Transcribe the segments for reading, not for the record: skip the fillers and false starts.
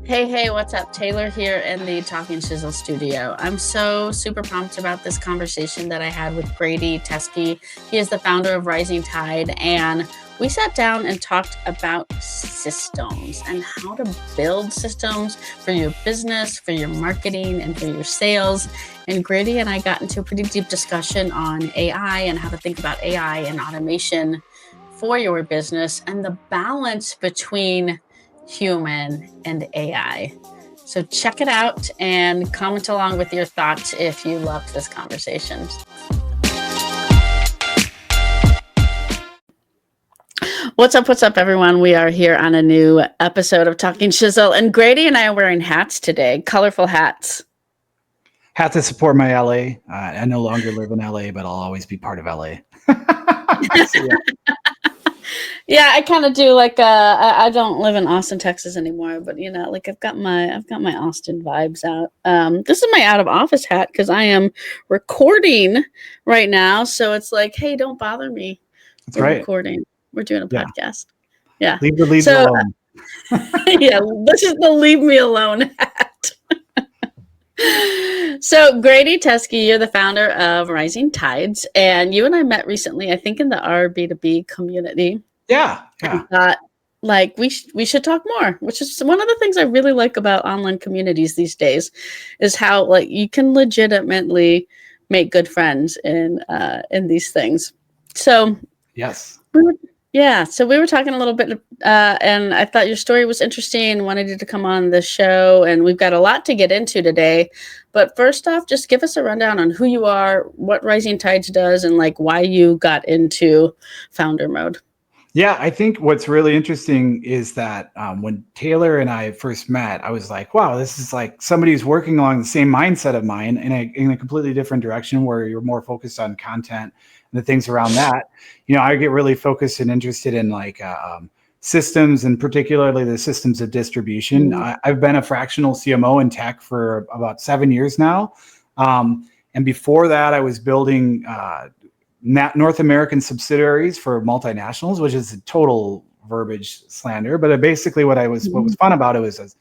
Hey, what's up? Taylor here in the Talking Shizzle studio. I'm so super pumped about this conversation that I had with Grady Teske. He is the founder of Rising Tide, and we sat down and talked about systems and how to build systems for your business, for your marketing, and for your sales. And Grady and I got into a pretty deep discussion on AI and how to think about AI and automation for your business and the balance between human and AI. So check it out and comment along with your thoughts if you loved this conversation. What's up, everyone? We are here on a new episode of Talking Shizzle, and Grady and I are wearing hats today, colorful hats. Have to support my LA. I no longer live in LA, but I'll always be part of LA. So, yeah. Yeah, I kind of do. Like, I don't live in Austin, Texas anymore, but like I've got my Austin vibes out. This is my out of office hat because I am recording right now, so it's like, hey, don't bother me. That's right. Recording. We're doing a podcast. Yeah. Leave the leads alone. Yeah, this is the leave me alone hat. So, Grady Teske, you're the founder of Rising Tides, and you and I met recently, I think, in the RB2B community. Yeah. I thought, like, we should talk more, which is one of the things I really like about online communities these days, is how, like, you can legitimately make good friends in these things. So, yes. So we were talking a little bit, and I thought your story was interesting, wanted you to come on the show, and we've got a lot to get into today. But first off, just give us a rundown on who you are, what Rising Tides does, and like why you got into founder mode. Yeah, I think what's really interesting is that when Taylor and I first met, I was like, wow, this is like somebody who's working along the same mindset of mine in a completely different direction where you're more focused on content and the things around that. I get really focused and interested in like systems, and particularly the systems of distribution. I've been a fractional CMO in tech for about 7 years now. And before that, I was building North American subsidiaries for multinationals, which is a total verbiage slander. But basically what was fun about it was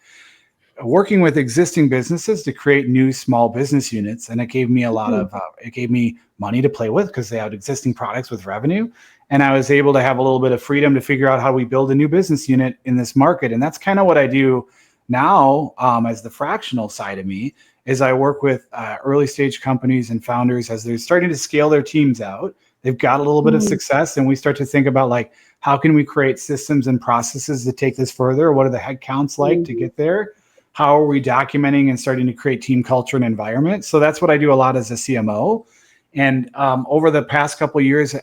working with existing businesses to create new small business units. And it gave me it gave me money to play with because they had existing products with revenue. And I was able to have a little bit of freedom to figure out how we build a new business unit in this market. And that's kind of what I do now as the fractional side of me, is I work with early stage companies and founders as they're starting to scale their teams out. They've got a little bit of success, and we start to think about like, how can we create systems and processes to take this further? What are the head counts like to get there? How are we documenting and starting to create team culture and environment? So that's what I do a lot as a CMO. And over the past couple of years,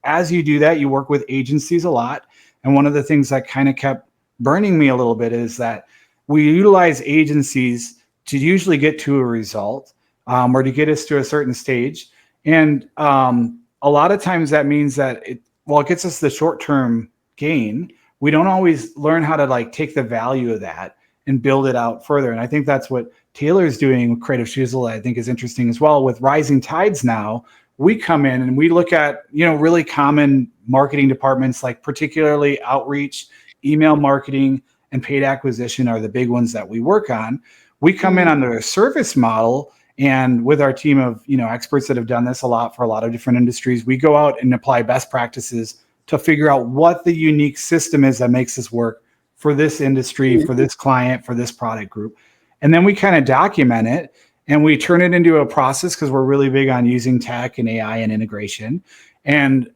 as you do that, you work with agencies a lot. And one of the things that kind of kept burning me a little bit is that we utilize agencies to usually get to a result or to get us to a certain stage. And a lot of times that means that it gets us the short-term gain. We don't always learn how to like take the value of that and build it out further. And I think that's what Taylor's doing with Creative Shizzle, I think is interesting as well. With Rising Tides now, we come in and we look at, really common marketing departments, like particularly outreach, email marketing, and paid acquisition are the big ones that we work on. We come in under a service model, and with our team of experts that have done this a lot for a lot of different industries, we go out and apply best practices to figure out what the unique system is that makes this work for this industry, for this client, for this product group. And then we kind of document it and we turn it into a process because we're really big on using tech and AI and integration. And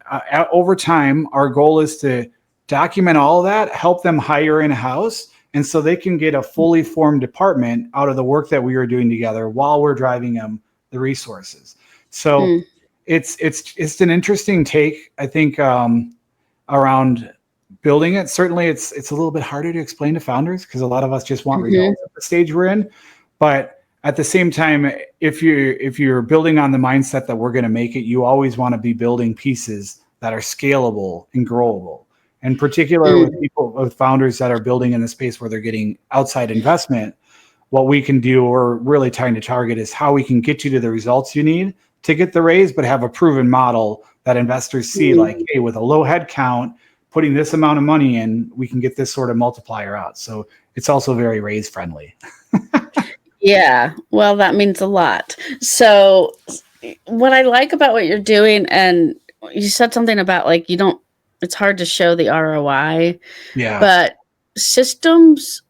over time, our goal is to document all of that, help them hire in-house, and so they can get a fully formed department out of the work that we are doing together while we're driving them the resources. So it's an interesting take, I think, around building it. Certainly it's a little bit harder to explain to founders because a lot of us just want results at the stage we're in. But at the same time, if you're building on the mindset that we're going to make it, you always want to be building pieces that are scalable and growable. And particularly with founders that are building in the space where they're getting outside investment, what we can do, or really trying to target, is how we can get you to the results you need to get the raise, but have a proven model that investors see, like, hey, with a low head count, putting this amount of money in, we can get this sort of multiplier out. So it's also very raise friendly. Yeah, well, that means a lot. So, what I like about what you're doing, and you said something about like you don't, it's hard to show the ROI, Yeah. but systems,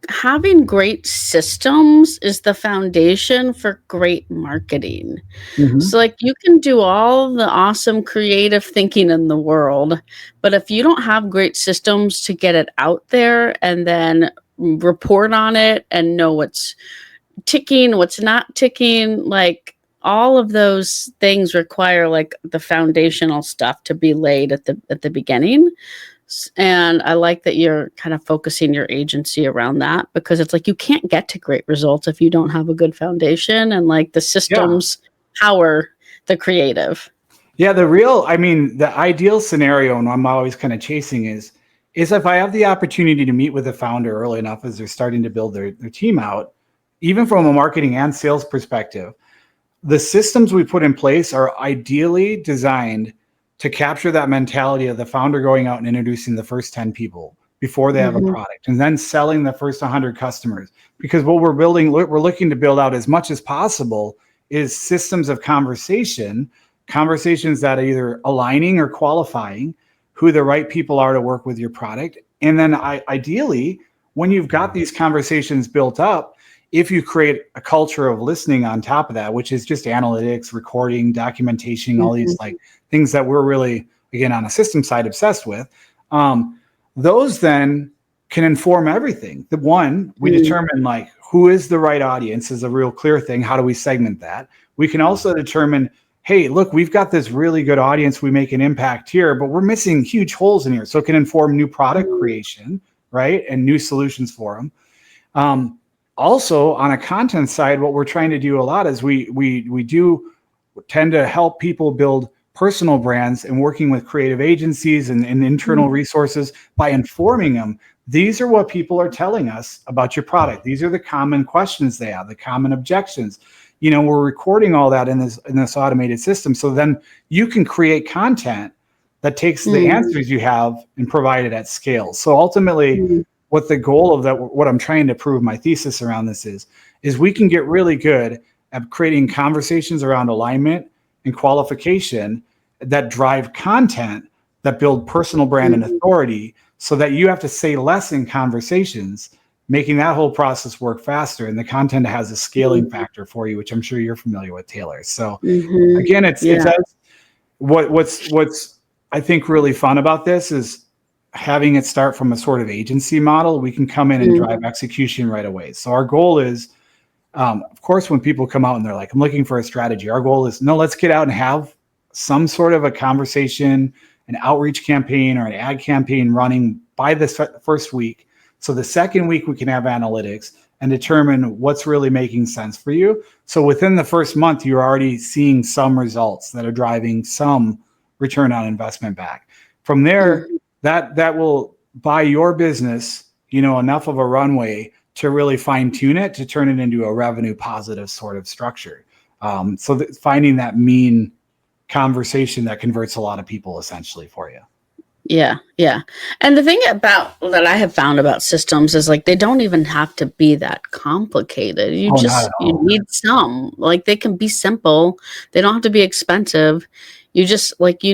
having great systems is the foundation for great marketing. Mm-hmm. So, like, you can do all the awesome creative thinking in the world, but if you don't have great systems to get it out there and then report on it and know what's ticking, what's not ticking, like all of those things require like the foundational stuff to be laid at the beginning. And I like that you're kind of focusing your agency around that, because it's like you can't get to great results if you don't have a good foundation, and like the Yeah. systems power the creative. Yeah. The ideal scenario, and I'm always kind of chasing is if I have the opportunity to meet with a founder early enough as they're starting to build their team out, even from a marketing and sales perspective, the systems we put in place are ideally designed to capture that mentality of the founder going out and introducing the first 10 people before they have a Mm-hmm. product, and then selling the first 100 customers. Because what we're looking to build out as much as possible is systems of conversations that are either aligning or qualifying who the right people are to work with your product. And then ideally, when you've got these conversations built up, if you create a culture of listening on top of that, which is just analytics, recording, documentation, all Mm-hmm. these like things that we're really, again, on a system side obsessed with, those then can inform everything. The one, we determine like who is the right audience is a real clear thing. How do we segment that? We can also determine, hey, look, we've got this really good audience. We make an impact here, but we're missing huge holes in here. So it can inform new product creation, right? And new solutions for them. Also, on a content side, what we're trying to do a lot is we do tend to help people build personal brands, and working with creative agencies and internal resources by informing them. These are what people are telling us about your product. These are the common questions they have, the common objections. We're recording all that in this automated system. So then you can create content that takes the answers you have and provide it at scale. So ultimately, what the goal of that, what I'm trying to prove my thesis around this is we can get really good at creating conversations around alignment and qualification that drive content that build personal brand and authority, so that you have to say less in conversations, making that whole process work faster. And the content has a scaling factor for you, which I'm sure you're familiar with, Taylor. So again, it's what's I think really fun about this is having it start from a sort of agency model. We can come in and drive execution right away. So our goal is, of course, when people come out and they're like, I'm looking for a strategy, our goal is, no, let's get out and have some sort of a conversation, an outreach campaign or an ad campaign running by the first week. So the second week we can have analytics and determine what's really making sense for you. So within the first month, you're already seeing some results that are driving some return on investment back. From there, that will buy your business, enough of a runway to really fine tune it, to turn it into a revenue positive sort of structure. So finding that mean conversation that converts a lot of people essentially for you. Yeah, yeah. And the thing about that I have found about systems is like they don't even have to be that complicated. Not at You all. need some. Like they can be simple. They don't have to be expensive. You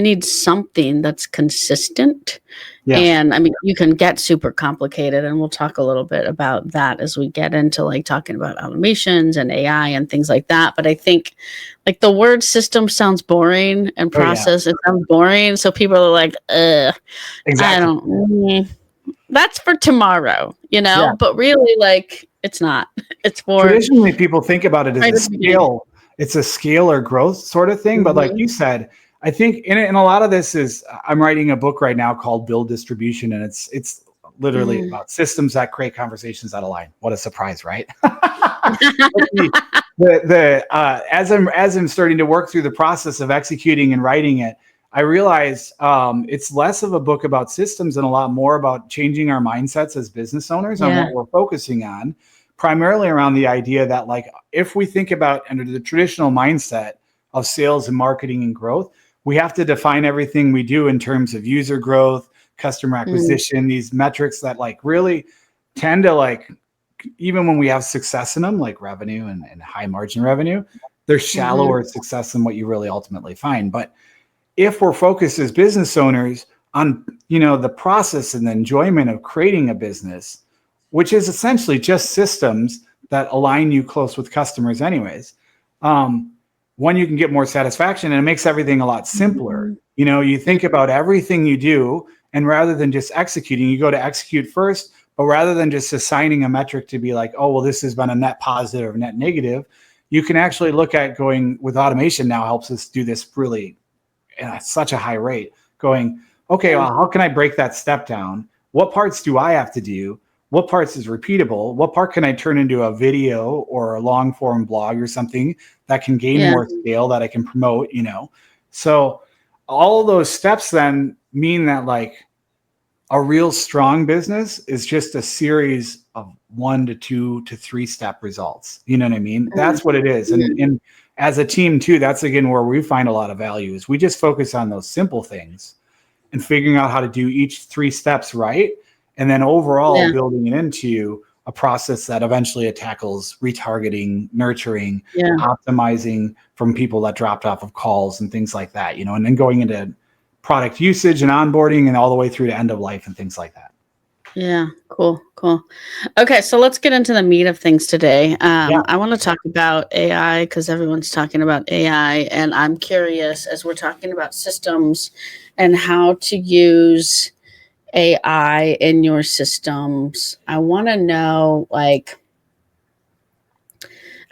need something that's consistent. Yes. And I mean, you can get super complicated, and we'll talk a little bit about that as we get into like talking about automations and AI and things like that. But I think like the word system sounds boring, and Oh yeah. process, it sounds boring. So people are like, I Exactly. don't, that's for tomorrow, Yeah. but really like it's not. It's for Traditionally, people think about it as right a at the beginning. scale. It's a scale or growth sort of thing. But like you said, I think in a lot of this is, I'm writing a book right now called Build Distribution, and it's literally about systems that create conversations that align. What a surprise, right? As I'm starting to work through the process of executing and writing it, I realize it's less of a book about systems and a lot more about changing our mindsets as business owners on what we're focusing on, primarily around the idea that, like, if we think about under the traditional mindset of sales and marketing and growth, we have to define everything we do in terms of user growth, customer acquisition, these metrics that like really tend to like, even when we have success in them, like revenue and high margin revenue, they're shallower success than what you really ultimately find. But if we're focused as business owners on, the process and the enjoyment of creating a business, which is essentially just systems that align you close with customers anyways, one, you can get more satisfaction, and it makes everything a lot simpler. You think about everything you do, and rather than just executing, you go to execute first. But rather than just assigning a metric to be like, oh, well, this has been a net positive or net negative, you can actually look at going with automation now helps us do this really at such a high rate, going, okay, well, how can I break that step down? What parts do I have to do? What parts is repeatable? What part can I turn into a video or a long form blog or something that can gain more scale that I can promote, So all of those steps then mean that like a real strong business is just a series of 1 to 2 to 3 step results. You know what I mean? That's what it is. And as a team too, that's again where we find a lot of value is we just focus on those simple things and figuring out how to do each 3 steps right. And then overall building it into a process that eventually it tackles retargeting, nurturing, optimizing from people that dropped off of calls and things like that, and then going into product usage and onboarding and all the way through to end of life and things like that. Yeah, cool. Okay, so let's get into the meat of things today. I want to talk about AI because everyone's talking about AI, and I'm curious as we're talking about systems and how to use AI in your systems. I want to know, like,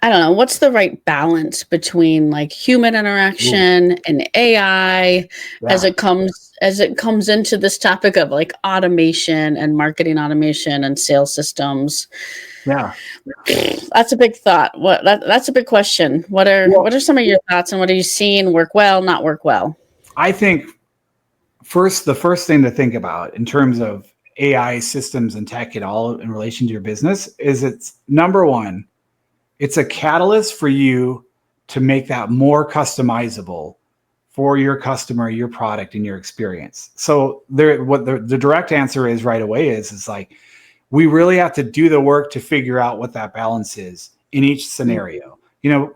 I don't know, what's the right balance between like human interaction and AI as it comes into this topic of like automation and marketing automation and sales systems. Yeah. That's a big thought. That's a big question. What are some of your thoughts, and what are you seeing work well, not work well? I think the first thing to think about in terms of AI systems and tech at all in relation to your business is it's number one, it's a catalyst for you to make that more customizable for your customer, your product, and your experience. So what the direct answer is right away is like, we really have to do the work to figure out what that balance is in each scenario.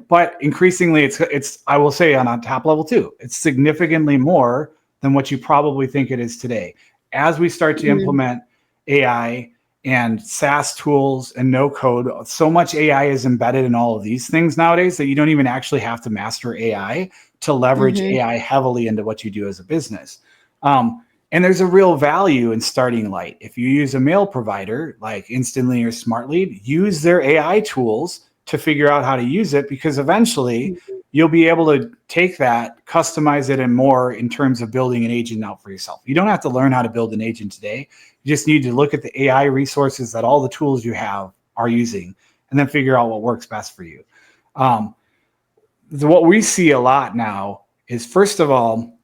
But increasingly it's I will say on a top level too, it's significantly more than what you probably think it is today. As we start to implement AI and SaaS tools and no code, so much AI is embedded in all of these things nowadays that you don't even actually have to master AI to leverage AI heavily into what you do as a business. And there's a real value in starting light. If you use a mail provider like Instantly or SmartLead, use their AI tools to figure out how to use it, because eventually you'll be able to take that, customize it, and more in terms of building an agent out for yourself. You don't have to learn how to build an agent today. You just need to look at the AI resources that all the tools you have are using and then figure out what works best for you. What we see a lot now is, first of all,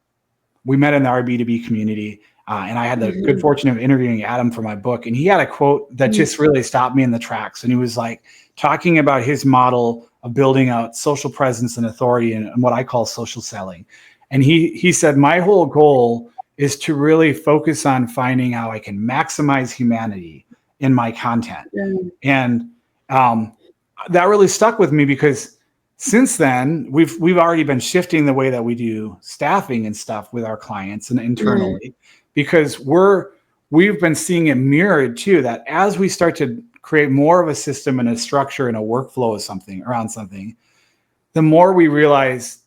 we met in our B2B community, and I had the good fortune of interviewing Adam for my book, and he had a quote that just really stopped me in the tracks. And he was like talking about his model of building out social presence and authority and what I call social selling. And he said, my whole goal is to really focus on finding how I can maximize humanity in my content. And that really stuck with me, because since then we've already been shifting the way that we do staffing and stuff with our clients and internally, because we've been seeing it mirrored too, that as we start to create more of a system and a structure and a workflow of something around something, the more we realize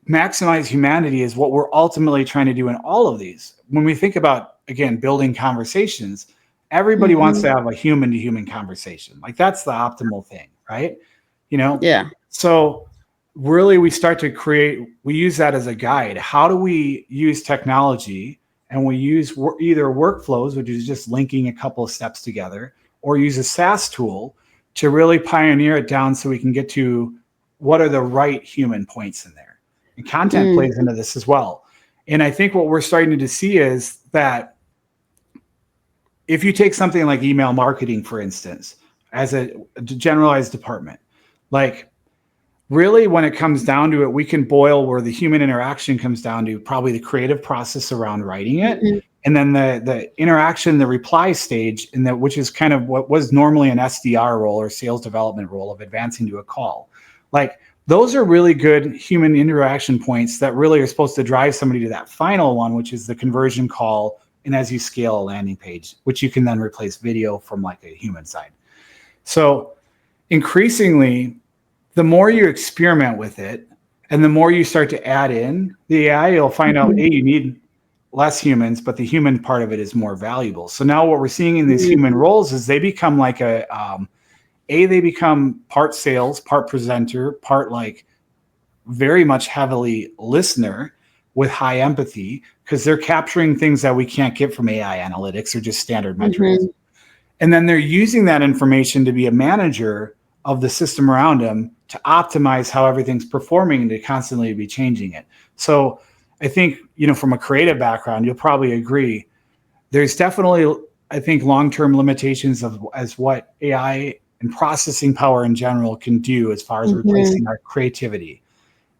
maximize humanity is what we're ultimately trying to do in all of these. When we think about, again, building conversations, everybody wants to have a human to human conversation. Like, that's the optimal thing, right? So really we start to we use that as a guide. How do we use technology? And we use either workflows, which is just linking a couple of steps together, or use a SaaS tool to really pioneer it down so we can get to what are the right human points in there. And content plays into this as well. And I think what we're starting to see is that if you take something like email marketing, for instance, as a generalized department, like, really, when it comes down to it, we can boil where the human interaction comes down to probably the creative process around writing it and then the interaction, the reply stage, and that which is kind of what was normally an SDR role or sales development role of advancing to a call. Like those are really good human interaction points that really are supposed to drive somebody to that final one, which is the conversion call. And as you scale a landing page, which you can then replace video from like a human side. So increasingly, the more you experiment with it and the more you start to add in the AI, you'll find out, hey, you need less humans, but the human part of it is more valuable. So now what we're seeing in these human roles is they become like they become part sales, part presenter, part like very much heavily listener with high empathy, because they're capturing things that we can't get from AI analytics or just standard metrics. And then they're using that information to be a manager of the system around them to optimize how everything's performing and to constantly be changing it. So I think, from a creative background, you'll probably agree. There's definitely, I think, long-term limitations as what AI and processing power in general can do as far as replacing our creativity.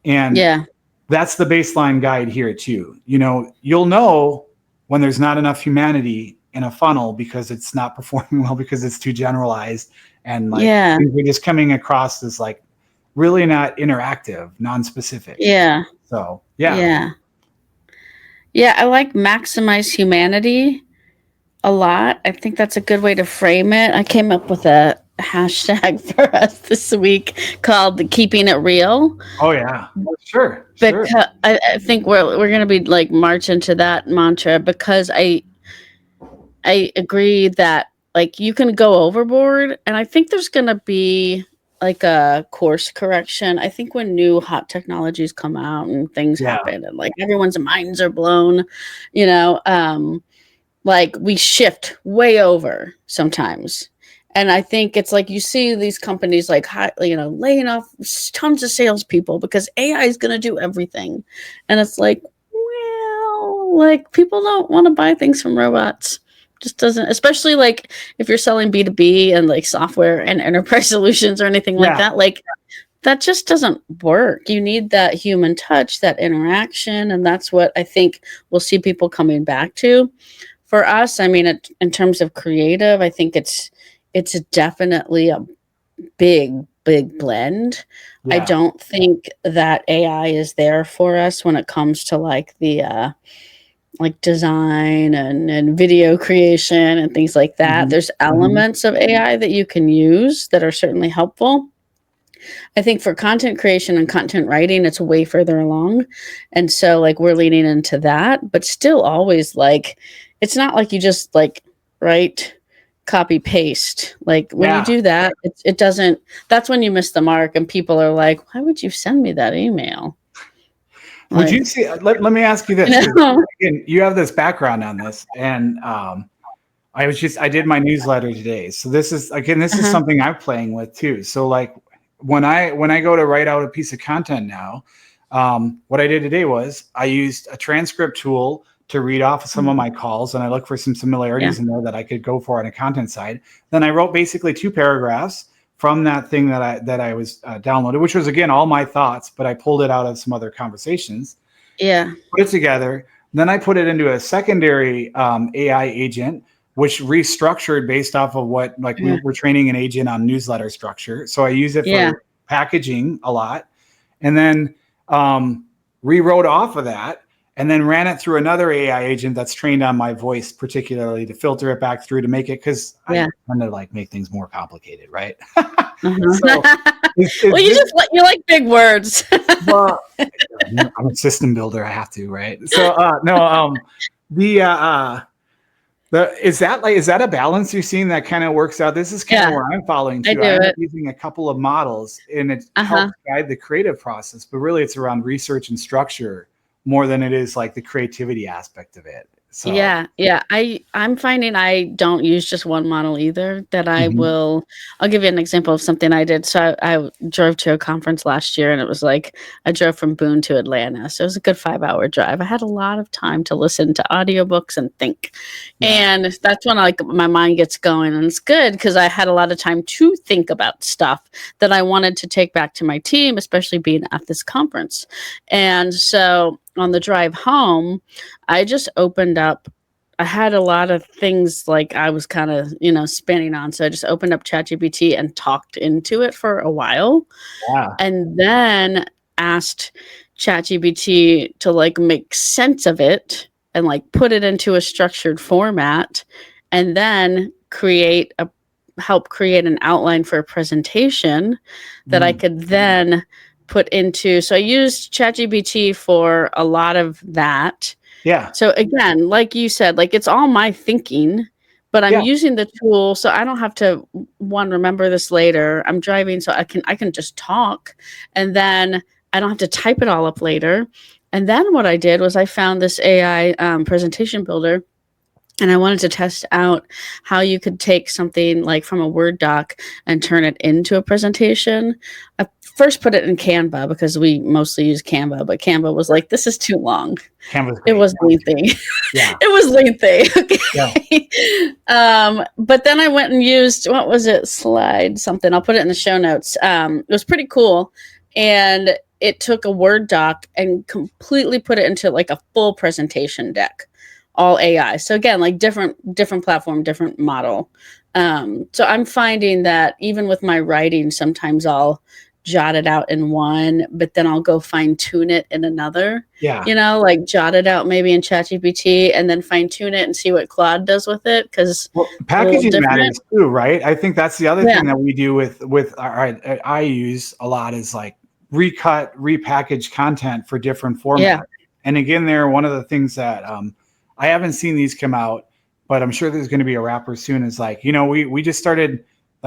And that's the baseline guide here too. You'll know when there's not enough humanity in a funnel because it's not performing well, because it's too generalized, and we're just coming across as like really not interactive, non-specific. So I like maximize humanity a lot. I think that's a good way to frame it. I came up with a hashtag for us this week called keeping it real. Oh yeah, sure. Because I think we're gonna be like march into that mantra, because I agree that like you can go overboard, and I think there's gonna be like a course correction. I think when new hot technologies come out and things happen and like everyone's minds are blown, like we shift way over sometimes. And I think it's like you see these companies like laying off tons of salespeople because AI is going to do everything, and it's like, well, like people don't want to buy things from robots. Just doesn't, especially like if you're selling B2B and like software and enterprise solutions or anything like that. Like that just doesn't work. You need that human touch, that interaction, and that's what I think we'll see people coming back to. For us, I mean, in terms of creative, I think it's definitely a big blend. I don't think that AI is there for us when it comes to like the like design and video creation and things like that. There's elements of AI that you can use that are certainly helpful. I think for content creation and content writing, it's way further along. And so like we're leaning into that, but still always like, it's not like you just like write, copy, paste. Like when you do that, it doesn't, that's when you miss the mark and people are like, why would you send me that email? Would you see, let me ask you this. Again, you have this background on this, and I did my newsletter today. So this is something I'm playing with too. So like when I go to write out a piece of content now, what I did today was I used a transcript tool to read off some of my calls, and I look for some similarities in there that I could go for on a content side. Then I wrote basically 2 paragraphs from that thing that I was downloaded, which was again all my thoughts, but I pulled it out of some other conversations. Put it together. Then I put it into a secondary AI agent, which restructured based off of what we were training an agent on newsletter structure. So I use it for packaging a lot, and then rewrote off of that, and then ran it through another AI agent that's trained on my voice, particularly to filter it back through to make it, because I tend to like make things more complicated, right? So, well, you like big words. Well, I'm a system builder. I have to, right? So is that a balance you're seeing that kind of works out? This is kind of where I'm following too. I'm using a couple of models, and it helps guide the creative process, but really it's around research and structure more than it is like the creativity aspect of it. So I'm finding I don't use just one model either. That I'll give you an example of something I did. So I drove to a conference last year, and it was like I drove from Boone to Atlanta. So it was a good 5-hour drive. I had a lot of time to listen to audiobooks and think. And that's when like my mind gets going, and it's good because I had a lot of time to think about stuff that I wanted to take back to my team, especially being at this conference. And so on the drive home, I just opened up I had a lot of things like I was kind of, spinning on. So I just opened up ChatGPT and talked into it for a while, Yeah. and then asked ChatGPT to like make sense of it and like put it into a structured format, and then help create an outline for a presentation that I Mm. could then put into. So I used ChatGPT for a lot of that. Yeah. So again, like you said, like it's all my thinking, but I'm Yeah. using the tool so I don't have to remember this later. I'm driving so I can just talk, and then I don't have to type it all up later. And then what I did was I found this AI presentation builder, and I wanted to test out how you could take something like from a Word doc and turn it into a presentation. I first put it in Canva because we mostly use Canva, but Canva was like, this is too long. Canva's It great. was lengthy. Yeah. It was lengthy. Yeah. Okay. But then I went and used, what was it? Slide something. I'll put it in the show notes. It was pretty cool. And it took a Word doc and completely put it into like a full presentation deck, all AI. So again, like different platform, different model. So I'm finding that even with my writing, sometimes I'll jot it out in one, but then I'll go fine tune it in another. Yeah. Like jot it out maybe in ChatGPT and then fine tune it and see what Claude does with it, because Well, a little packaging different. matters too, right? I think that's the other Yeah. thing that we do with I use a lot is like recut, repackage content for different formats. Yeah. And again, there one of the things that I haven't seen these come out, but I'm sure there's going to be a wrapper soon. Is like, we just started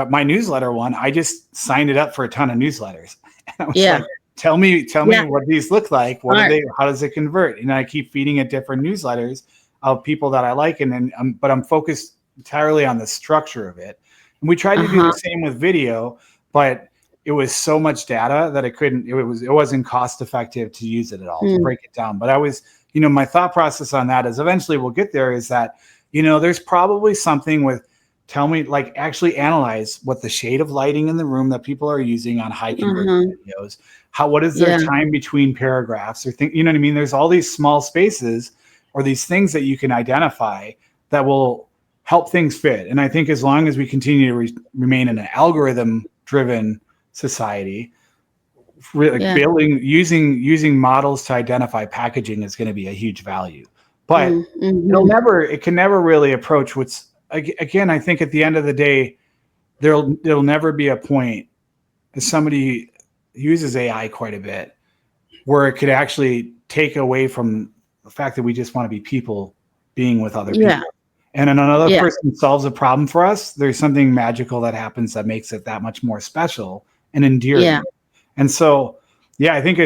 my newsletter one. I just signed it up for a ton of newsletters, and I was Yeah. like, tell me Yeah. what these look like. What are Smart. they? How does it convert? And I keep feeding it different newsletters of people that I like, and then but I'm focused entirely on the structure of it. And we tried to do the same with video, but it was so much data that it wasn't cost effective to use it at all to break it down. But I was, my thought process on that is eventually we'll get there, is that, there's probably something with, tell me, like, actually analyze what the shade of lighting in the room that people are using on high conversion videos, what is their time between paragraphs, or you know what I mean? There's all these small spaces or these things that you can identify that will help things fit. And I think as long as we continue to remain in an algorithm driven society, building, using models to identify packaging is going to be a huge value. But it can never really approach what's, again, I think at the end of the day, there'll never be a point, as somebody uses AI quite a bit, where it could actually take away from the fact that we just want to be people being with other people. And when another person solves a problem for us, there's something magical that happens that makes it that much more special and endearing. Yeah. And so, I think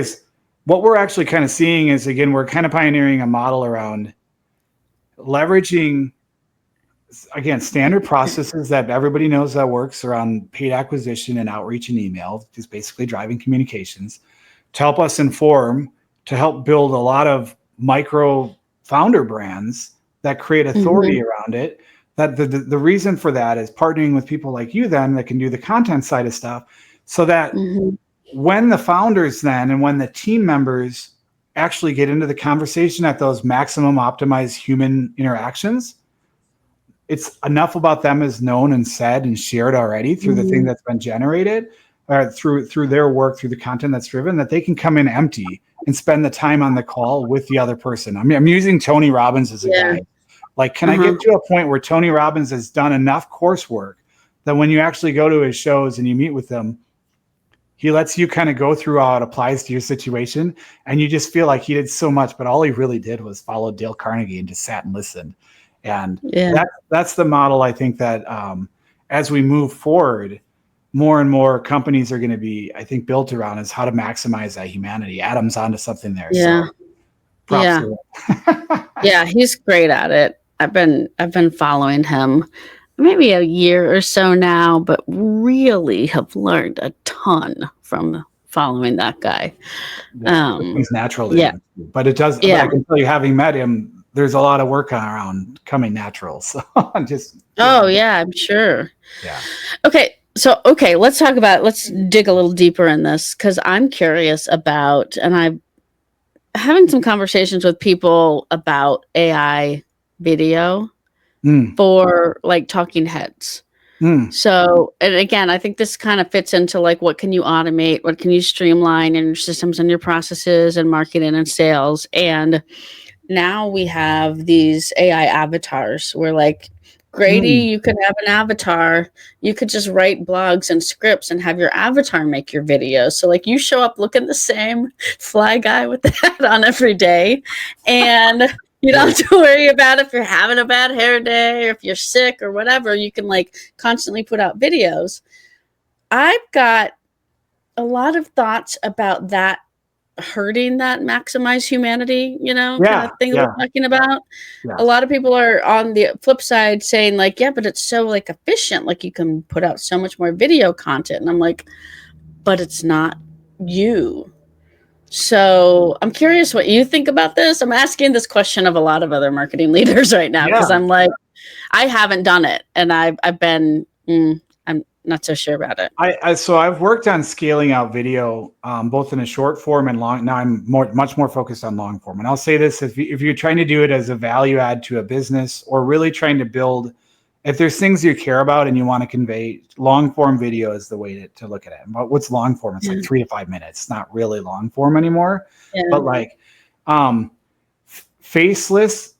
what we're actually kind of seeing is, again, we're kind of pioneering a model around leveraging, again, standard processes that everybody knows that works around paid acquisition and outreach and email, just basically driving communications, to help us inform, to help build a lot of micro founder brands that create authority around it. That the reason for that is partnering with people like you then that can do the content side of stuff, so that when the founders then and when the team members actually get into the conversation at those maximum optimized human interactions, it's enough about them is known and said and shared already through the thing that's been generated, or through their work, through the content that's driven, that they can come in empty and spend the time on the call with the other person. I mean, I'm using Tony Robbins as a guy. Like, can I get to a point where Tony Robbins has done enough coursework that when you actually go to his shows and you meet with them, he lets you kind of go through how it applies to your situation, and you just feel like he did so much, but all he really did was follow Dale Carnegie and just sat and listened. And that's the model, I think, that as we move forward, more and more companies are going to be, I think, built around, is how to maximize that humanity. Adam's onto something there. Yeah. So props to him. Yeah, he's great at it. I've been following him maybe a year or so now, but really have learned a ton from following that guy. He's natural to him. But it does, but I can tell you, having met him, there's a lot of work around coming natural. So I'm sure. Yeah. Okay. So, let's dig a little deeper in this, because I'm curious about, and I'm having some conversations with people about AI video Mm, for like talking heads. mm, So, and again, I think this kind of fits into like what can you automate, what can you streamline in your systems and your processes and marketing and sales. And now we have these AI avatars where like Grady, mm. you could have an avatar. You could just write blogs and scripts and have your avatar make your videos. So like you show up looking the same fly guy with the hat on every day. And you don't have to worry about if you're having a bad hair day or if you're sick or whatever. You can like constantly put out videos. I've got a lot of thoughts about that hurting that maximize humanity, kind Yeah, of thing that yeah, we're talking about. A yes. lot of people are on the flip side saying like, yeah, but it's so like efficient. Like you can put out so much more video content. And I'm like, but it's not you. So I'm curious what you think about this. I'm asking this question of a lot of other marketing leaders right now Yeah. because I'm like, I haven't done it, and I've been I'm not so sure about it. So I've worked on scaling out video, both in a short form and long. Now I'm much more focused on long form. And I'll say this: if you're trying to do it as a value add to a business, or really trying to build, if there's things you care about and you want to convey, long form video is the way to look at it. But what's long form? It's Yeah. like 3 to 5 minutes. It's not really long form anymore. Yeah. But like, faceless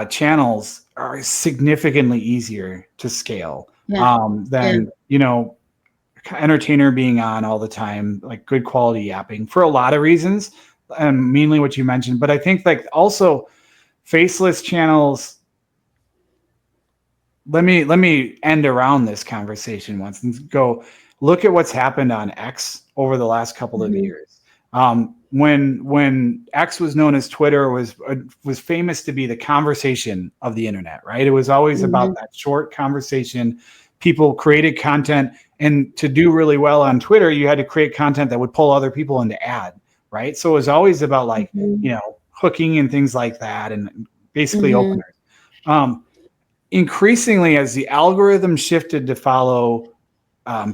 channels are significantly easier to scale than entertainer being on all the time, like good quality yapping for a lot of reasons, and mainly what you mentioned. But I think like also faceless channels. Let me end around this conversation once and go look at what's happened on X over the last couple of years. When X was known as Twitter, was famous to be the conversation of the internet, right? It was always about that short conversation. People created content, and to do really well on Twitter, you had to create content that would pull other people into ad, right? So it was always about like, hooking and things like that, and basically openers. Increasingly, as the algorithm shifted to follow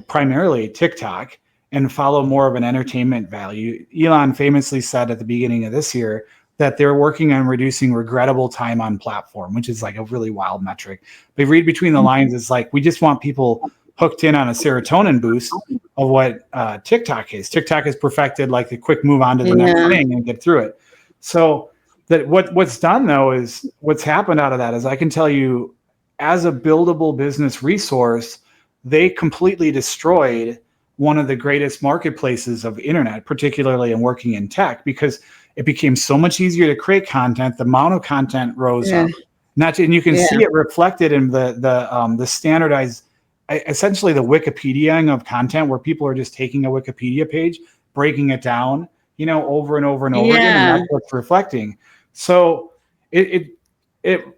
primarily TikTok and follow more of an entertainment value, Elon famously said at the beginning of this year that they're working on reducing regrettable time on platform, which is like a really wild metric. But read between the lines, it's like we just want people hooked in on a serotonin boost of what TikTok is. TikTok has perfected like the quick move on to the next thing and get through it. So that what's done though is what's happened out of that is I can tell you, as a buildable business resource, they completely destroyed one of the greatest marketplaces of internet, particularly in working in tech, because it became so much easier to create content. The amount of content rose up, and you can see it reflected in the standardized, essentially the Wikipediaing of content, where people are just taking a Wikipedia page, breaking it down, over and over and over again, and that's what's reflecting. So it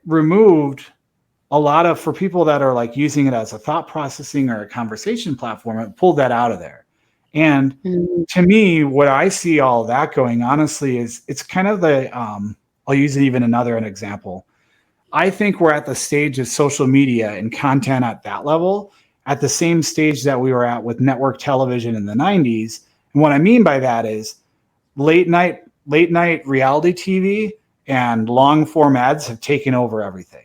removed a lot of, for people that are like using it as a thought processing or a conversation platform, it pulled that out of there. And to me, what I see all of that going, honestly, is it's kind of the, I'll use it even an example. I think we're at the stage of social media and content at that level, at the same stage that we were at with network television in the 90s. And what I mean by that is late night reality TV and long form ads have taken over everything.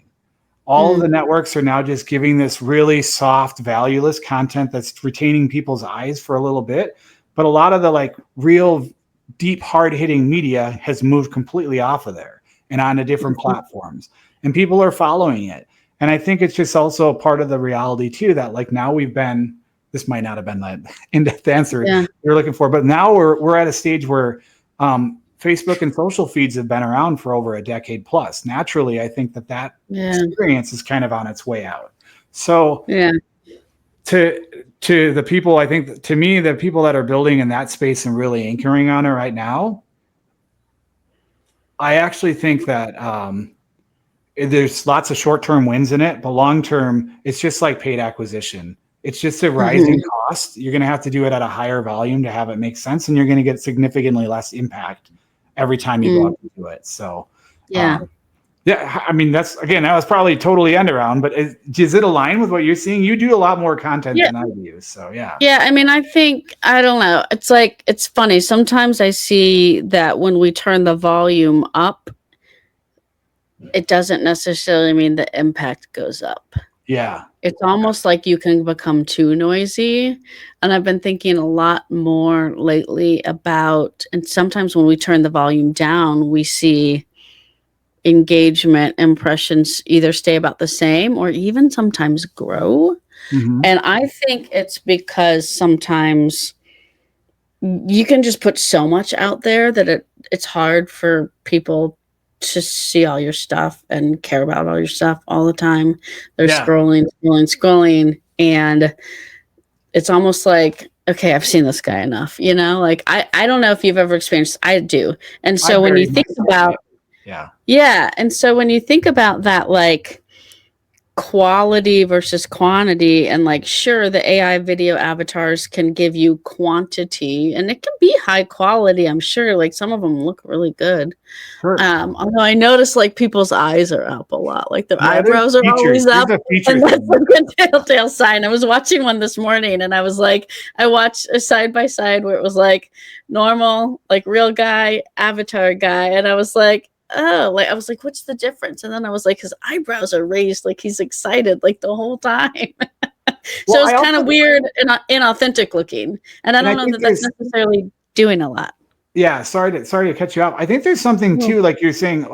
All of the networks are now just giving this really soft, valueless content that's retaining people's eyes for a little bit. But a lot of the like real deep, hard hitting media has moved completely off of there and onto different platforms, and people are following it. And I think it's just also a part of the reality too, that like now this might not have been the in-depth answer you're looking for, but now we're at a stage where Facebook and social feeds have been around for over a decade plus. Naturally, I think that experience is kind of on its way out. So to the people, I think to me, the people that are building in that space and really anchoring on it right now, I actually think that there's lots of short-term wins in it, but long-term, it's just like paid acquisition. It's just a rising cost. You're going to have to do it at a higher volume to have it make sense, and you're going to get significantly less impact every time you go up and do it. So, I mean, that was probably totally end around, but does it align with what you're seeing? You do a lot more content than I do. So, yeah. Yeah. I mean, I don't know. It's like, it's funny. Sometimes I see that when we turn the volume up, it doesn't necessarily mean the impact goes up. Yeah. It's almost like you can become too noisy. And I've been thinking a lot more lately about, and sometimes when we turn the volume down, we see engagement impressions either stay about the same or even sometimes grow. Hmm. And I think it's because sometimes you can just put so much out there that it's hard for people to see all your stuff and care about all your stuff all the time. They're Yeah. scrolling, scrolling, scrolling, and it's almost like, okay, I've seen this guy enough, you know? Like I don't know if you've ever experienced, I do. And I so when you bury think myself. about, Yeah. yeah, and so when you think about that, like quality versus quantity, and like sure, the AI video avatars can give you quantity and it can be high quality, I'm sure, like some of them look really good. Sure. Although I notice like people's eyes are up a lot, like their Yeah. There's eyebrows are features. always There's up, a feature and that's thing. like a telltale sign. I was watching one this morning and I was like, I watched a side by side where it was like normal, like real guy, avatar guy, and I was like, oh, like I was like, what's the difference? And then I was like, his eyebrows are raised, like he's excited like the whole time. Well, So it's I kind of also, weird and inauthentic looking, and I and I don't know think that that's there's, necessarily doing a lot. yeah, sorry to cut you off. I think there's something Mm. too, like you're saying.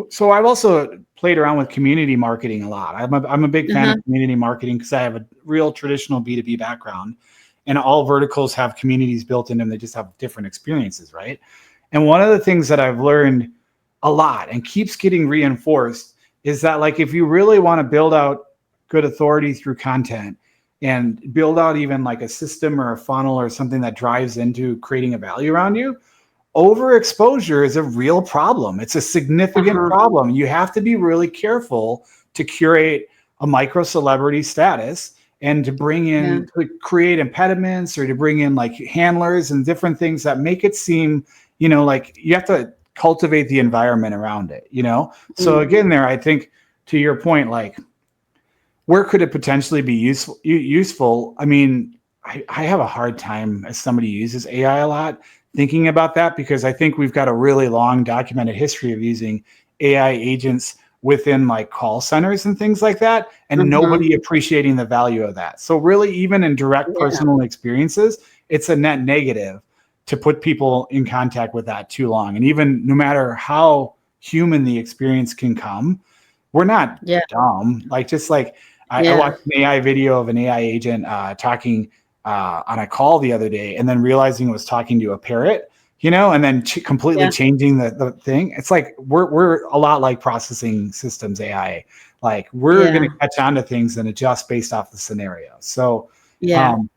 So I've also played around with community marketing a lot. I'm a big fan Uh-huh. of community marketing because I have a real traditional B2B background, and all verticals have communities built in them. They just have different experiences, right? And one of the things that I've learned a lot and keeps getting reinforced is that, like, if you really want to build out good authority through content and build out even like a system or a funnel or something that drives into creating a value around you, overexposure is a real problem. It's a significant Uh-huh. problem. You have to be really careful to curate a micro celebrity status and to bring Yeah. in, to create impediments or to bring in like handlers and different things that make it seem, like you have to cultivate the environment around it, So Mm. again, there, I think to your point, like, where could it potentially be useful? I mean, I have a hard time as somebody who uses AI a lot thinking about that because I think we've got a really long documented history of using AI agents within like call centers and things like that, and Uh-huh. nobody appreciating the value of that. So really, even in direct Yeah. personal experiences, it's a net negative to put people in contact with that too long. And even no matter how human the experience can come, we're not Yeah. dumb. Like, just like I Yeah. watched an AI video of an AI agent talking on a call the other day, and then realizing it was talking to a parrot, and then completely Yeah. changing the thing. It's like we're a lot like processing systems AI. Like, we're going Yeah. to catch on to things and adjust based off the scenario. So Yeah. um,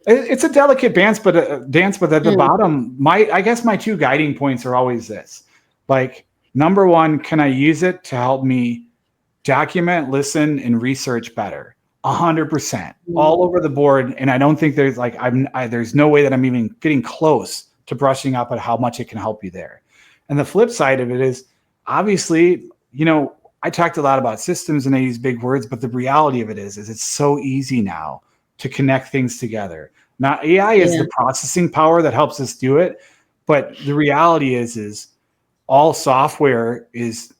it's a delicate dance, but at the Mm. bottom, I guess my two guiding points are always this: like, number one, can I use it to help me document, listen, and research better? 100%, Mm. all over the board. And I don't think there's like there's no way that I'm even getting close to brushing up at how much it can help you there. And the flip side of it is, obviously, I talked a lot about systems and I use big words, but the reality of it is it's so easy now to connect things together. Now, AI is Yeah. the processing power that helps us do it, but the reality is all software is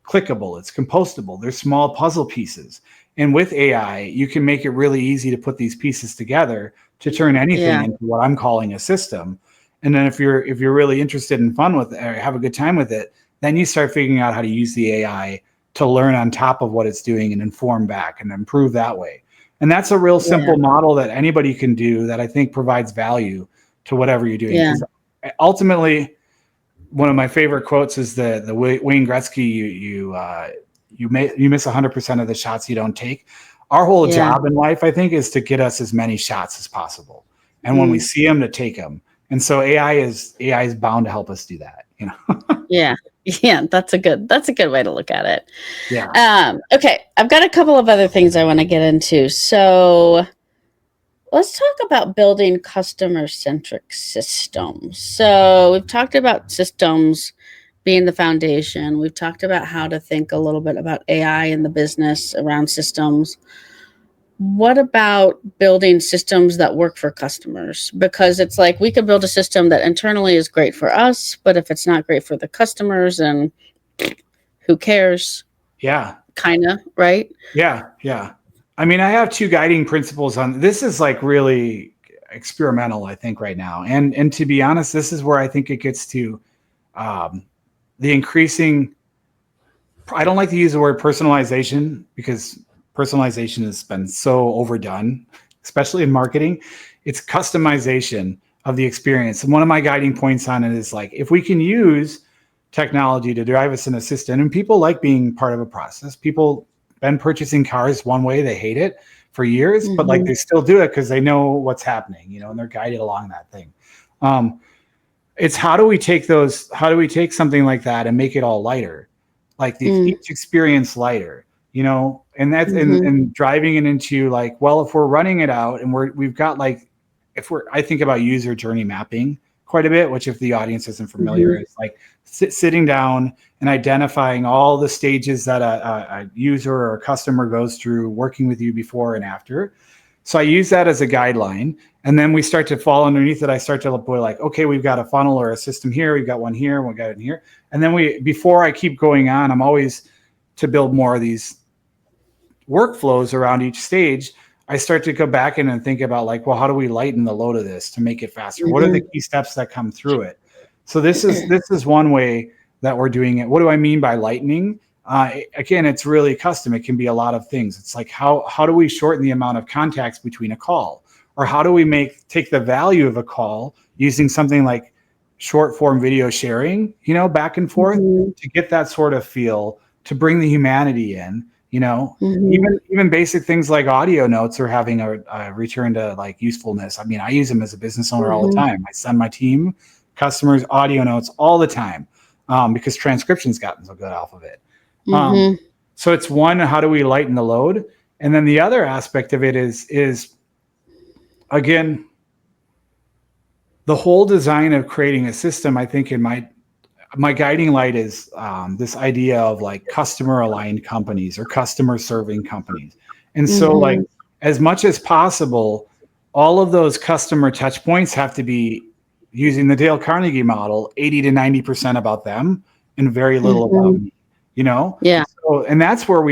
clickable, it's compostable, there's small puzzle pieces. And with AI, you can make it really easy to put these pieces together to turn anything Yeah. into what I'm calling a system. And then if you're really interested in fun with it or have a good time with it, then you start figuring out how to use the AI to learn on top of what it's doing and inform back and improve that way. And that's a real Yeah. simple model that anybody can do that I think provides value to whatever you're doing. Yeah. Because ultimately, one of my favorite quotes is the Wayne Gretzky, you miss 100% of the shots you don't take. Our whole Yeah. job in life, I think, is to get us as many shots as possible, and when we Mm. see them, to take them. And so AI is bound to help us do that. Yeah. Yeah. That's a good way to look at it. Yeah. Okay. I've got a couple of other things I want to get into. So let's talk about building customer centric systems. So we've talked about systems being the foundation. We've talked about how to think a little bit about AI in the business around systems. What about building systems that work for customers? Because it's like we could build a system that internally is great for us, but if it's not great for the customers, and who cares, Yeah. kind of, right? Yeah. Yeah. I mean, I have two guiding principles on this. Is like really experimental, I think, right now. And to be honest, this is where I think it gets to um, the increasing. I don't like to use the word personalization because personalization has been so overdone, especially in marketing. It's customization of the experience. And one of my guiding points on it is like, if we can use technology to drive us an assistant, and people like being part of a process, people been purchasing cars one way, they hate it for years, but like Mm-hmm. they still do it because they know what's happening, and they're guided along that thing. Um, it's how do we take something like that and make it all lighter, like each experience lighter, and that's Mm-hmm. and driving it into like, well, if we're running it out and we've got like, if we're I think about user journey mapping quite a bit, which if the audience isn't familiar, Mm-hmm. is like sitting down and identifying all the stages that a user or a customer goes through working with you before and after. So I use that as a guideline. And then we start to fall underneath it. I start to boy like, okay, we've got a funnel or a system here. We've got one here. We got it here. And then before I keep going on, I'm always to build more of these workflows around each stage. I start to go back in and think about like, well, how do we lighten the load of this to make it faster? What are the Mm-hmm. key steps that come through it? So this is one way that we're doing it. What do I mean by lightening? Again, it's really custom. It can be a lot of things. It's like how do we shorten the amount of contacts between a call, or how do we take the value of a call using something like short form video sharing, back and forth, Mm-hmm. to get that sort of feel, to bring the humanity in, Mm-hmm. even basic things like audio notes are having a return to like usefulness. I mean, I use them as a business owner all the Mm-hmm. time. I send my team customers audio notes all the time, because transcription's gotten so good off of it. Um, Mm-hmm. so it's one, how do we lighten the load? And then the other aspect of it is again, the whole design of creating a system. I think in my guiding light is this idea of like customer aligned companies or customer serving companies. And so like, Mm-hmm. as much as possible, all of those customer touch points have to be, using the Dale Carnegie model, 80 to 90% about them and very little about Mm-hmm. me. Yeah. So, and that's where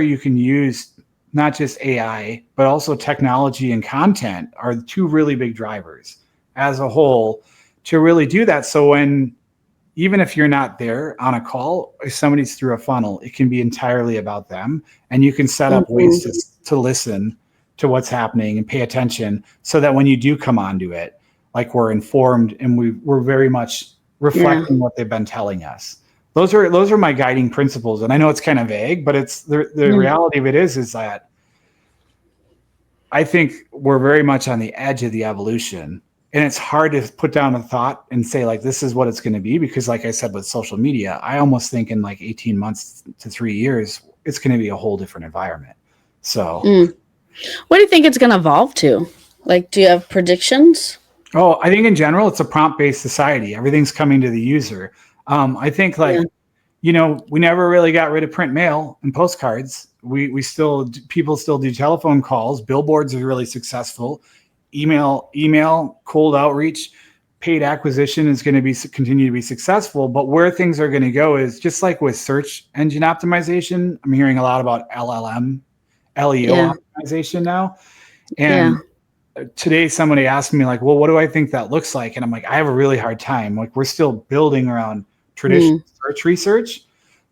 you can use not just AI, but also technology and content are the two really big drivers as a whole to really do that. So when, even if you're not there on a call, if somebody's through a funnel, it can be entirely about them. And you can set up ways Mm-hmm. to listen to what's happening and pay attention so that when you do come onto it, like we're informed and we're very much Yeah. reflecting what they've been telling us. Those are my guiding principles. And I know it's kind of vague, but it's the Mm-hmm. reality of it is that I think we're very much on the edge of the evolution, and it's hard to put down a thought and say like this is what it's going to be, because like I said with social media, I almost think in like 18 months to 3 years it's going to be a whole different environment. So Mm. What do you think it's going to evolve to? Like, do you have predictions? I think in general it's a prompt-based society. Everything's coming to the user. I think Yeah. like, we never really got rid of print mail and postcards. We still, people still do telephone calls. Billboards are really successful. Email, cold outreach, paid acquisition is going to be continue to be successful. But where things are going to go is just like with search engine optimization. I'm hearing a lot about LLM, LEO Yeah. optimization now. Yeah. And today somebody asked me like, well, what do I think that looks like? And I'm like, I have a really hard time. Like, we're still building around traditional Mm. search research,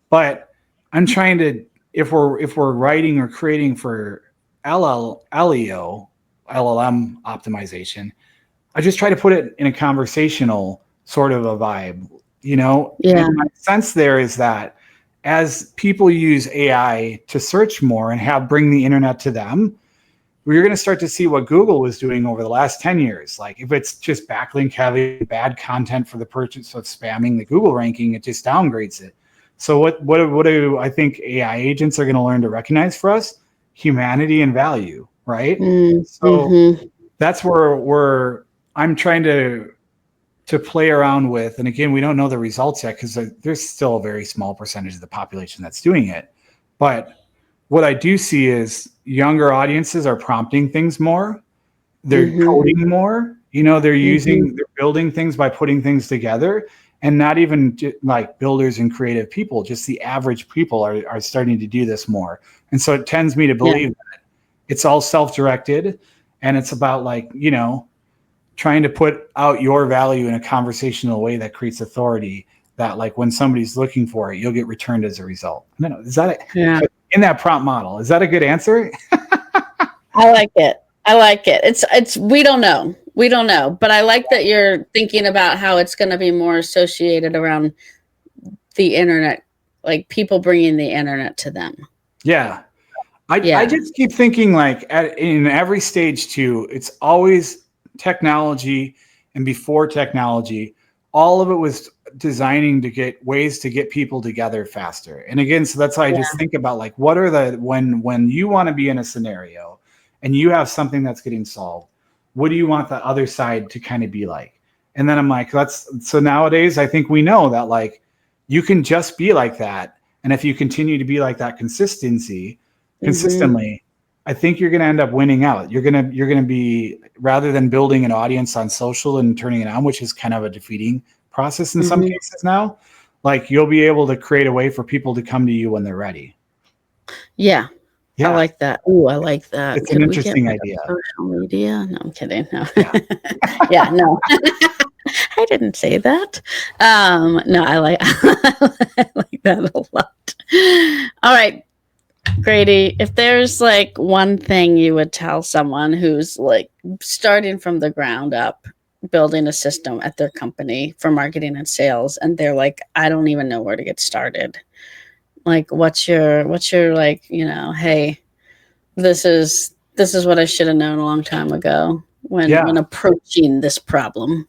but I'm trying to, if we're writing or creating for LEO, LLM optimization, I just try to put it in a conversational sort of a vibe, Yeah. and my sense there is that as people use AI to search more and bring the internet to them, we're going to start to see what Google was doing over the last 10 years. Like, if it's just backlink heavy, bad content for the purchase of spamming the Google ranking, it just downgrades it. So what do I think AI agents are going to learn to recognize for us? Humanity and value, right? Mm. So Mm-hmm. that's where I'm trying to play around with. And again, we don't know the results yet because there's still a very small percentage of the population that's doing it. But what I do see is younger audiences are prompting things more. They're Mm-hmm. coding more. They're Mm-hmm. building things by putting things together. And not even like builders and creative people, just the average people are starting to do this more. And so it tends me to believe that it's all self-directed, and it's about like, trying to put out your value in a conversational way that creates authority, that like when somebody's looking for it, you'll get returned as a result. I don't know. Is that it? Yeah. In that prompt model? Is that a good answer? I like it. I like it. It's we don't know. We don't know. But I like that you're thinking about how it's going to be more associated around the internet, like people bringing the internet to them. Yeah. I just keep thinking like in every stage too, it's always technology, and before technology, all of it was designing to get ways to get people together faster. And again, so that's why I just think about like, what are the, when you want to be in a scenario and you have something that's getting solved, what do you want the other side to kind of be like? And then I'm like, so nowadays I think we know that like you can just be like that. And if you continue to be like that consistently, I think you're going to end up winning out. You're going to be, rather than building an audience on social and turning it on, which is kind of a defeating process in some cases now, like you'll be able to create a way for people to come to you when they're ready. Yeah. I like that. Oh, I like that. It's an interesting idea. Social media? No, I'm kidding. No. Yeah, no. I didn't say that. No, I like that a lot. All right, Grady, if there's like one thing you would tell someone who's like starting from the ground up, building a system at their company for marketing and sales, and they're like, I don't even know where to get started. Like, what's your like, hey, this is what I should have known a long time ago when approaching this problem.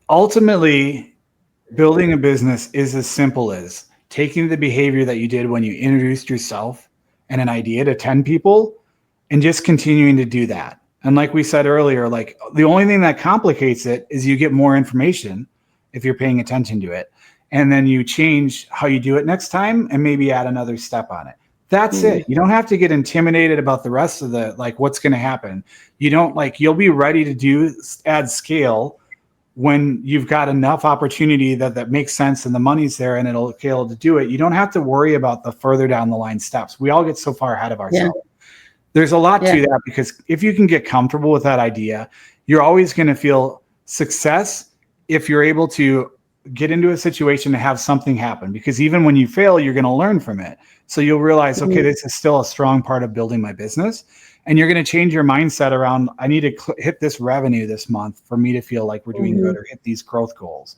Ultimately, building a business is as simple as taking the behavior that you did when you introduced yourself and an idea to 10 people and just continuing to do that. And like we said earlier, like the only thing that complicates it is you get more information if you're paying attention to it. And then you change how you do it next time and maybe add another step on it. That's it. You don't have to get intimidated about the rest of the, like what's going to happen. You don't like, you'll be ready to add scale when you've got enough opportunity that makes sense and the money's there and it'll be able to do it. You don't have to worry about the further down the line steps. We all get so far ahead of ourselves. There's a lot to that, because if you can get comfortable with that idea, you're always going to feel success if you're able to get into a situation to have something happen, because even when you fail, you're going to learn from it. So you'll realize, okay, this is still a strong part of building my business. And you're going to change your mindset around, I need to hit this revenue this month for me to feel like we're doing good, or hit these growth goals.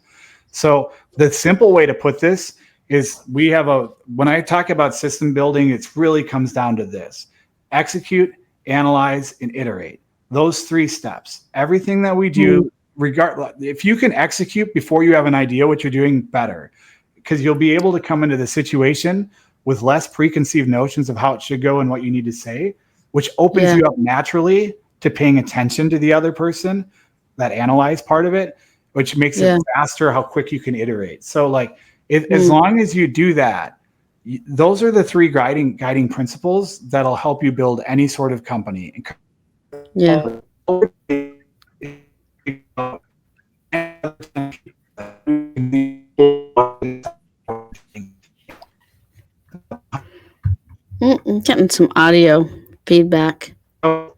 So the simple way to put this is when I talk about system building, it really comes down to this: execute, analyze, and iterate. Those 3 steps. Everything that we do, regardless, if you can execute before you have an idea what you're doing, better, because you'll be able to come into the situation with less preconceived notions of how it should go and what you need to say, which opens you up naturally to paying attention to the other person, that analyze part of it, which makes it faster how quick you can iterate. So like, as long as you do that, those are the 3 guiding principles that'll help you build any sort of company. I'm getting some audio feedback. I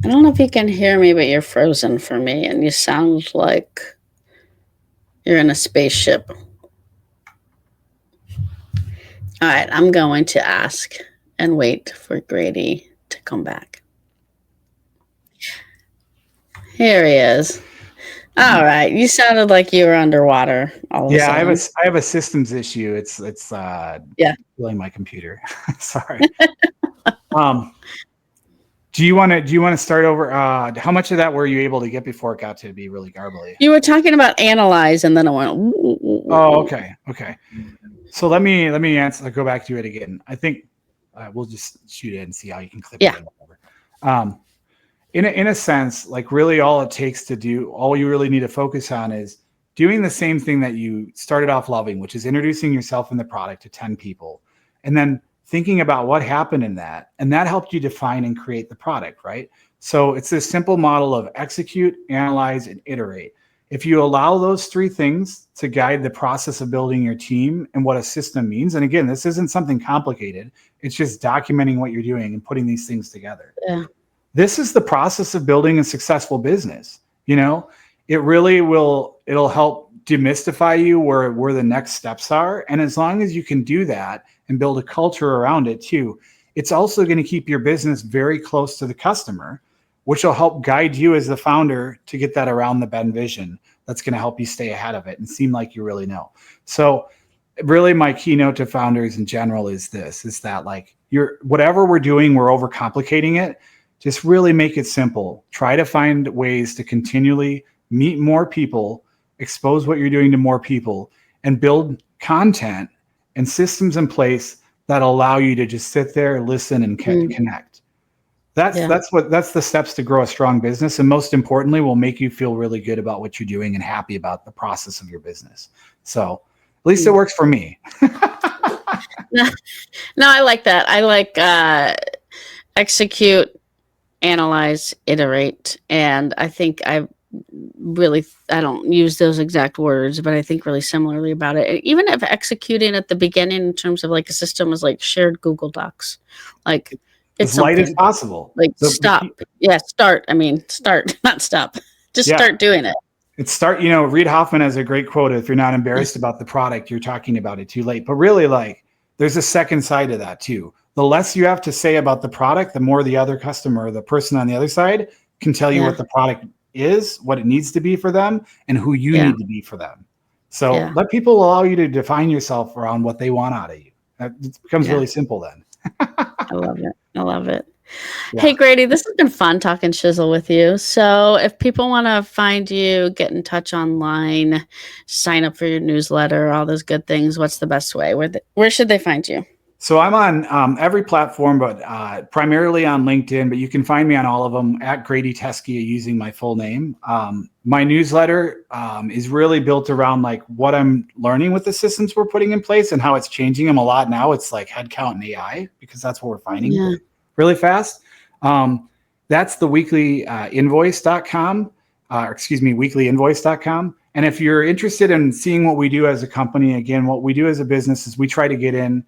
don't know if you can hear me, but you're frozen for me, and you sound like you're in a spaceship. All right, I'm going to ask and wait for Grady to come back. Here he is. All right, you sounded like you were underwater all of a sudden. I have a systems issue. It's killing my computer. Sorry. Do you want to start over? How much of that were you able to get before it got to be really garbly? You were talking about analyze, and then I went. Oh, okay. So let me answer. Go back to it again. I think we'll just shoot it and see how you can clip it. In a sense, like really all it takes to do, all you really need to focus on is doing the same thing that you started off loving, which is introducing yourself and the product to 10 people, and then thinking about what happened in that. And that helped you define and create the product, right? So it's this simple model of execute, analyze, and iterate. If you allow those three things to guide the process of building your team and what a system means, and again, this isn't something complicated, it's just documenting what you're doing and putting these things together. Yeah. This is the process of building a successful business. You know, it really will, it'll help demystify you where the next steps are. And as long as you can do that and build a culture around it too, it's also going to keep your business very close to the customer, which will help guide you as the founder to get that around the bend vision. That's going to help you stay ahead of it and seem like you really know. So really my keynote to founders in general is this, is that like whatever we're doing, we're overcomplicating it. Just really make it simple. Try to find ways to continually meet more people, expose what you're doing to more people, and build content and systems in place that allow you to just sit there, listen, and connect. That's the steps to grow a strong business, and most importantly, will make you feel really good about what you're doing and happy about the process of your business. So at least it works for me. No, I like that. I like execute, analyze, iterate. And I think I don't use those exact words, but I think really similarly about it. Even if executing at the beginning in terms of like a system was like shared Google Docs, like as light as possible. Like stop. Yeah, start. I mean, start, not stop. Just start doing it. Reid Hoffman has a great quote. If you're not embarrassed about the product, you're talking about it too late. But really, like, there's a second side of that too. The less you have to say about the product, the more the other customer, the person on the other side, can tell you what the product is, what it needs to be for them, and who you need to be for them. So let people allow you to define yourself around what they want out of you. It becomes really simple then. I love it. Yeah. Hey, Grady, this has been fun talking shizzle with you. So if people want to find you, get in touch online, sign up for your newsletter, all those good things, what's the best way? Where should they find you? So I'm on every platform, but primarily on LinkedIn, but you can find me on all of them at Grady Teske using my full name. My newsletter is really built around like what I'm learning with the systems we're putting in place and how it's changing them a lot now. It's like headcount and AI, because that's what we're finding really fast. That's the weeklyinvoice.com, weeklyinvoice.com. And if you're interested in seeing what we do as a company, again, what we do as a business is we try to get in,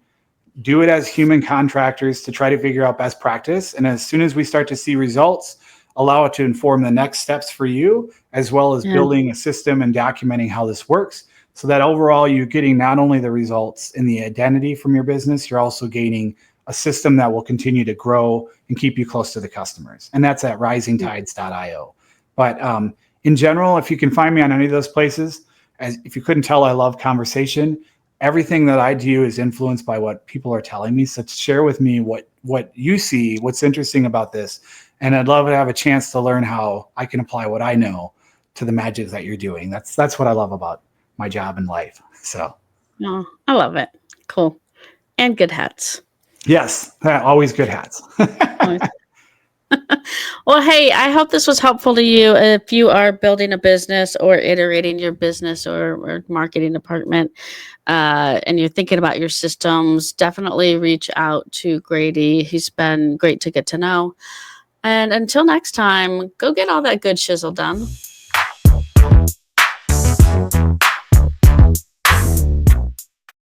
do it as human contractors to try to figure out best practice. And as soon as we start to see results, allow it to inform the next steps for you, as well as building a system and documenting how this works, so that overall you're getting not only the results and the identity from your business, you're also gaining a system that will continue to grow and keep you close to the customers. And that's at risingtides.io. But in general, if you can find me on any of those places, if you couldn't tell, I love conversation. Everything that I do is influenced by what people are telling me. So share with me what you see, what's interesting about this. And I'd love to have a chance to learn how I can apply what I know to the magic that you're doing. That's what I love about my job in life. So. Oh, I love it. Cool. And good hats. Yes. Always good hats. Well, hey, I hope this was helpful to you. If you are building a business or iterating your business or marketing department, and you're thinking about your systems, definitely reach out to Grady. He's been great to get to know. And until next time, go get all that good shizzle done.